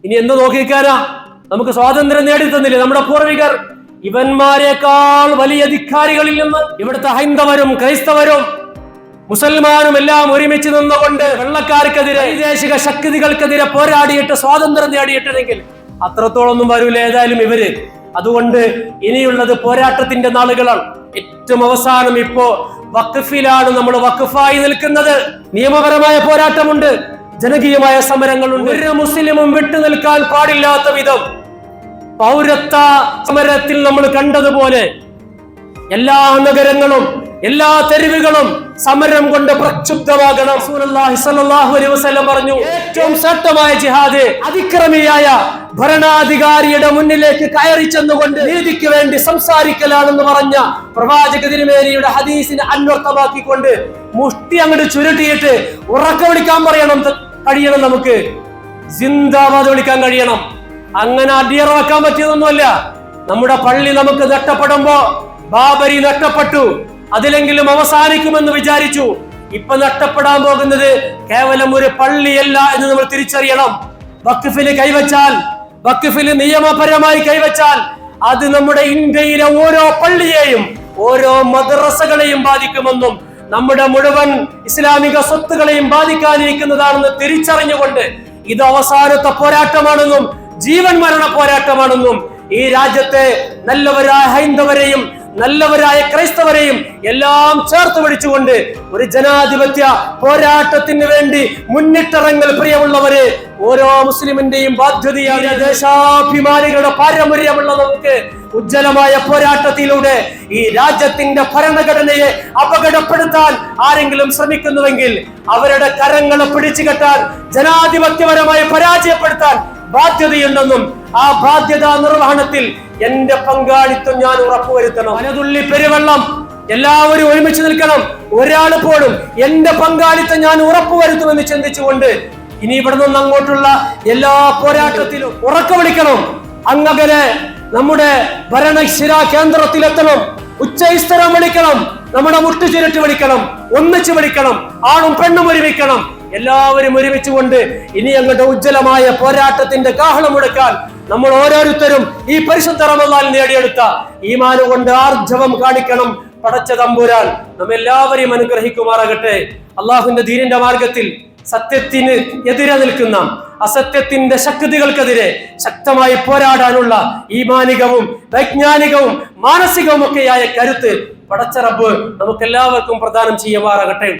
ഇനി എന്ത് നോക്കിക്കാരാ? നമുക്ക് സ്വാതന്ത്ര്യം നേടിത്തന്നില്ലേ നമ്മുടെ പൂർവികർ? ഇവന്മാരെക്കാൾ വലിയ അധികാരികളിൽ നിന്ന് ഇവിടുത്തെ ഹൈന്ദവരും ക്രൈസ്തവരും മുസൽമാനും എല്ലാം ഒരുമിച്ച് നിന്നുകൊണ്ട് വെള്ളക്കാർക്കെതിരെ വൈദേശിക ശക്തികൾക്കെതിരെ പോരാടിയിട്ട് സ്വാതന്ത്ര്യം നേടിയിട്ടെങ്കിൽ അത്രത്തോളൊന്നും വരൂല ഏതായാലും ഇവര്. അതുകൊണ്ട് ഇനിയുള്ളത് പോരാട്ടത്തിന്റെ നാളുകളാണ്. ഏറ്റവും അവസാനം ഇപ്പോ വഖഫിലാണ് നമ്മൾ വഖഫായി നിൽക്കുന്നത്. നിയമപരമായ പോരാട്ടമുണ്ട്, ജനകീയമായ സമരങ്ങളുണ്ട്. ഒരു മുസ്ലിമും വിട്ടു നിൽക്കാൻ പാടില്ലാത്ത വിധം പൗരത്വ സമരത്തിൽ നമ്മൾ കണ്ടതുപോലെ എല്ലാ നഗരങ്ങളും എല്ലാ തെരുവുകളും സമരം കൊണ്ട് പ്രക്ഷുബ്ധമാകണം. റസൂലുള്ളാഹി സ്വല്ലല്ലാഹു അലൈഹി വസല്ലം പറഞ്ഞു, ഏറ്റവും ശക്തമായ ജിഹാദ് അതിക്രമിയായ ഭരണാധികാരിയുടെ മുന്നിലേക്ക് കയറി ചെന്നുകൊണ്ട് നീതിക്ക് വേണ്ടി സംസാരിക്കലാണെന്ന് പറഞ്ഞ പ്രവാചക തിരുമേനിയുടെ ഹദീസിനെ അന്വർത്ഥമാക്കിക്കൊണ്ട് മുഷ്ടി അങ്ങോട്ട് ചുരുട്ടിയിട്ട് ഉറക്ക വിളിക്കാൻ കഴിയണം. നമുക്ക് സിന്ദാബാദ് വിളിക്കാൻ കഴിയണം. അങ്ങനെ അടിയറവാക്കാൻ പറ്റിയതൊന്നുമല്ല. നമ്മുടെ പള്ളി നമുക്ക് നഷ്ടപ്പെടുമ്പോ ബാബരി നഷ്ടപ്പെട്ടു, അതിലെങ്കിലും അവസാനിക്കുമെന്ന് വിചാരിച്ചു. ഇപ്പൊ നഷ്ടപ്പെടാൻ പോകുന്നത് കേവലം ഒരു പള്ളിയല്ല എന്ന് നമ്മൾ തിരിച്ചറിയണം. വഖഫില് കൈവച്ചാൽ, വഖഫില് നിയമപരമായി കൈവച്ചാൽ അത് നമ്മുടെ ഇന്ത്യയിലെ ഓരോ പള്ളിയെയും ഓരോ മദ്രസകളെയും ബാധിക്കുമെന്നും നമ്മുടെ മുഴുവൻ ഇസ്ലാമിക സ്വത്തുകളെയും ബാധിക്കാനിരിക്കുന്നതാണെന്ന് തിരിച്ചറിഞ്ഞുകൊണ്ട് ഇത് അവസാനത്തെ പോരാട്ടമാണെന്നും ജീവൻ മരണ പോരാട്ടമാണെന്നും ഈ രാജ്യത്തെ നല്ലവരായ ഹൈന്ദവരെയും നല്ലവരായ ക്രൈസ്തവരെയും എല്ലാം ചേർത്ത് പിടിച്ചുകൊണ്ട് ഒരു ജനാധിപത്യ പോരാട്ടത്തിന് വേണ്ടി മുന്നിട്ടിറങ്ങൽ പ്രിയമുള്ളവരെ ഓരോ മുസ്ലിമിന്റെയും ബാധ്യതയാണ്. ദേശാഭിമാനികളുടെ പാരമ്പര്യമുള്ള നമുക്ക് ഉജ്ജ്വലമായ പോരാട്ടത്തിലൂടെ ഈ രാജ്യത്തിന്റെ ഭരണഘടനയെ അപകടപ്പെടുത്താൻ ആരെങ്കിലും ശ്രമിക്കുന്നുവെങ്കിൽ അവരുടെ കരങ്ങളെ പിടിച്ചു കെട്ടാൻ, ജനാധിപത്യപരമായി പരാജയപ്പെടുത്താൻ ബാധ്യതയുണ്ടെന്നും ആ ബാധ്യതാ നിർവഹണത്തിൽ എന്റെ പങ്കാളിത്തം ഞാൻ ഉറപ്പുവരുത്തണം. പലതുള്ളി പെരുവെള്ളം, എല്ലാവരും ഒരുമിച്ച് നിൽക്കണം. ഒരാൾ പോലും എന്റെ പങ്കാളിത്തം ഞാൻ ഉറപ്പുവരുത്തുമെന്ന് ചിന്തിച്ചുകൊണ്ട് ഇനി ഇവിടെ നിന്ന് അങ്ങോട്ടുള്ള എല്ലാ പോരാട്ടത്തിലും ഉറക്ക വിളിക്കണം. അങ്ങകലെ നമ്മുടെ ഭരണശിരാ കേന്ദ്രത്തിലെത്തണം. ഉച്ചസ്ഥരം വിളിക്കണം, നമ്മുടെ മുട്ടുചിരട്ട് വിളിക്കണം, ഒന്നിച്ച് വിളിക്കണം, ആണും പെണ്ണും ഒരുമിക്കണം. എല്ലാവരും ഒരുമിച്ചുകൊണ്ട് ഇനി അങ്ങോട്ട് ഉജ്ജ്വലമായ പോരാട്ടത്തിന്റെ കാഹളം മുടക്കാൻ നമ്മൾ ഓരോരുത്തരും ഈ പരിശുദ്ധ റമദാനിൽ നേടിയെടുത്ത ഈമാൻ കൊണ്ട് ആർജവം കാണിക്കണം. പടച്ച തമ്പുരാൻ നമ്മെല്ലാവരെയും അനുഗ്രഹിക്കുമാറാകട്ടെ. അള്ളാഹുവിന്റെ ദീനിന്റെ മാർഗത്തിൽ സത്യത്തിന് എതിരെ നിൽക്കുന്ന അസത്യത്തിന്റെ ശക്തികൾക്കെതിരെ ശക്തമായി പോരാടാനുള്ള ഈമാനികവും വൈജ്ഞാനികവും മാനസികവും ഒക്കെയായ കരുത്ത് പടച്ച റബ്ബ് നമുക്കെല്ലാവർക്കും പ്രദാനം ചെയ്യുമാറാകട്ടെ.